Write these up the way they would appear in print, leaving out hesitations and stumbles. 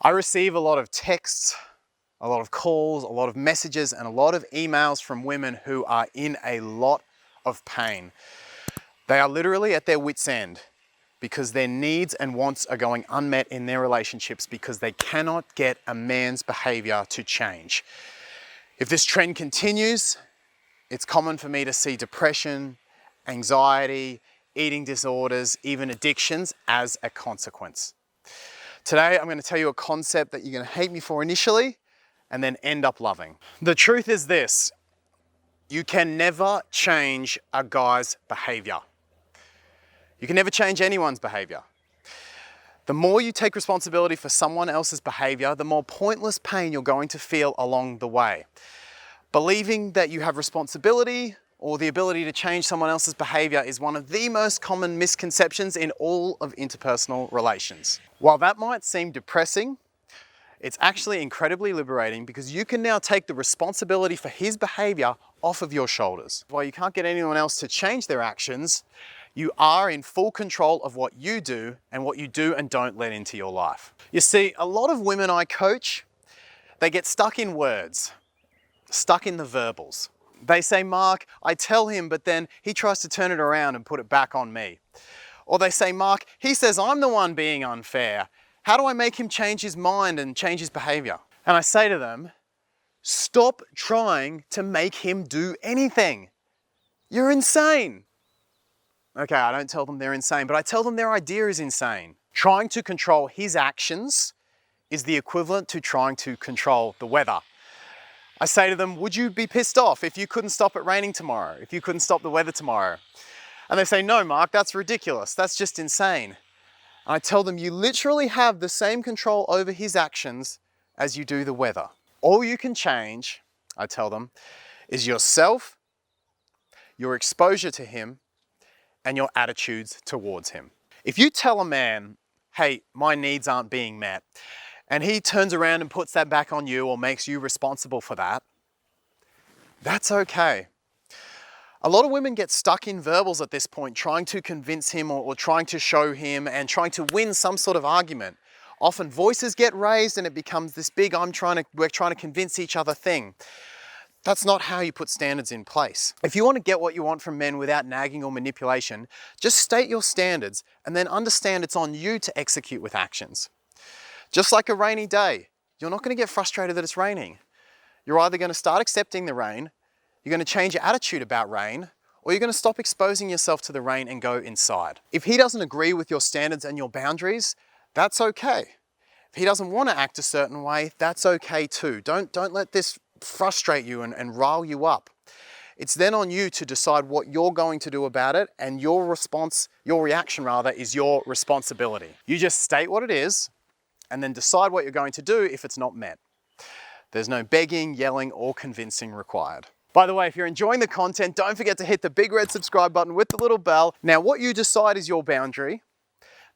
I receive a lot of texts, a lot of calls, a lot of messages, and a lot of emails from women who are in a lot of pain. They are literally at their wits' end because their needs and wants are going unmet in their relationships because they cannot get a man's behavior to change. If this trend continues, it's common for me to see depression, anxiety, eating disorders, even addictions as a consequence. Today, I'm going to tell you a concept that you're going to hate me for initially and then end up loving. The truth is this: you can never change a guy's behavior. You can never change anyone's behavior. The more you take responsibility for someone else's behavior, the more pointless pain you're going to feel along the way. Believing that you have responsibility or the ability to change someone else's behavior is one of the most common misconceptions in all of interpersonal relations. While that might seem depressing, it's actually incredibly liberating because you can now take the responsibility for his behavior off of your shoulders. While you can't get anyone else to change their actions, you are in full control of what you do and what you do and don't let into your life. You see, a lot of women I coach, they get stuck in words, stuck in the verbals. They say, "Mark, I tell him, but then he tries to turn it around and put it back on me." Or they say, "Mark, he says I'm the one being unfair. How do I make him change his mind and change his behavior?" And I say to them, stop trying to make him do anything. You're insane. Okay, I don't tell them they're insane, but I tell them their idea is insane. Trying to control his actions is the equivalent to trying to control the weather. I say to them, would you be pissed off if you couldn't stop it raining tomorrow, if you couldn't stop the weather tomorrow? And they say, "No, Mark, that's ridiculous. That's just insane." And I tell them, you literally have the same control over his actions as you do the weather. All you can change, I tell them, is yourself, your exposure to him, and your attitudes towards him. If you tell a man, "Hey, my needs aren't being met," and he turns around and puts that back on you or makes you responsible for that, that's okay. A lot of women get stuck in verbals at this point, trying to convince him or trying to show him and trying to win some sort of argument. Often voices get raised and it becomes this big we're trying to convince each other thing. That's not how you put standards in place. If you want to get what you want from men without nagging or manipulation, just state your standards and then understand it's on you to execute with actions. Just like a rainy day, you're not going to get frustrated that it's raining. You're either going to start accepting the rain, you're going to change your attitude about rain, or you're going to stop exposing yourself to the rain and go inside. If he doesn't agree with your standards and your boundaries, that's okay. If he doesn't want to act a certain way, that's okay too. Don't let this frustrate you and rile you up. It's then on you to decide what you're going to do about it, and your reaction is your responsibility. You just state what it is and then decide what you're going to do if it's not met. There's no begging, yelling, or convincing required. By the way, if you're enjoying the content, don't forget to hit the big red subscribe button with the little bell. Now, what you decide is your boundary.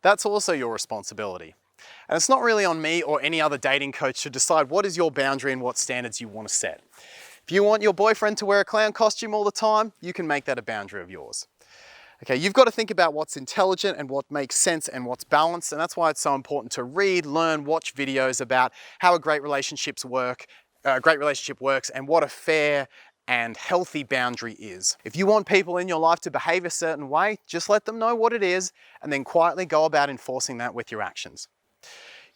That's also your responsibility. And it's not really on me or any other dating coach to decide what is your boundary and what standards you want to set. If you want your boyfriend to wear a clown costume all the time, you can make that a boundary of yours. Okay, you've got to think about what's intelligent and what makes sense and what's balanced, and that's why it's so important to read, learn, watch videos about how a great relationship works and what a fair and healthy boundary is. If you want people in your life to behave a certain way, just let them know what it is and then quietly go about enforcing that with your actions.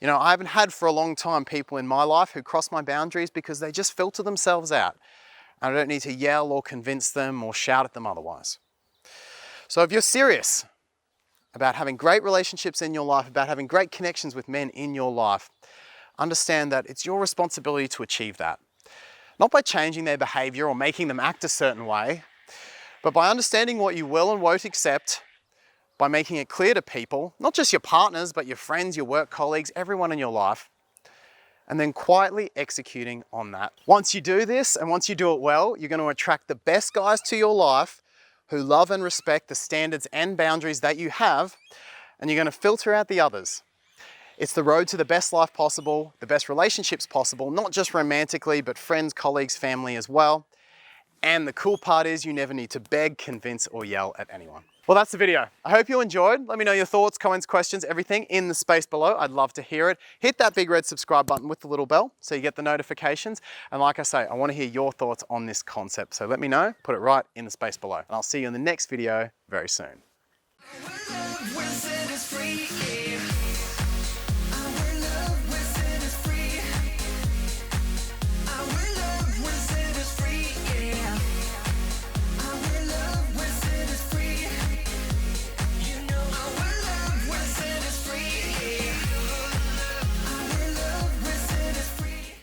You know, I haven't had for a long time people in my life who cross my boundaries because they just filter themselves out. I don't need to yell or convince them or shout at them otherwise. So if you're serious about having great relationships in your life, about having great connections with men in your life, understand that it's your responsibility to achieve that. Not by changing their behavior or making them act a certain way, but by understanding what you will and won't accept, by making it clear to people, not just your partners, but your friends, your work colleagues, everyone in your life, and then quietly executing on that. Once you do this, and once you do it well, you're going to attract the best guys to your life who love and respect the standards and boundaries that you have, and you're going to filter out the others. It's the road to the best life possible, the best relationships possible, not just romantically, but friends, colleagues, family as well. And the cool part is you never need to beg, convince, or yell at anyone. Well, that's the video. I hope you enjoyed. Let me know your thoughts, comments, questions, everything in the space below. I'd love to hear it. Hit that big red subscribe button with the little bell so you get the notifications. And like I say, I want to hear your thoughts on this concept. So let me know, put it right in the space below. And I'll see you in the next video very soon.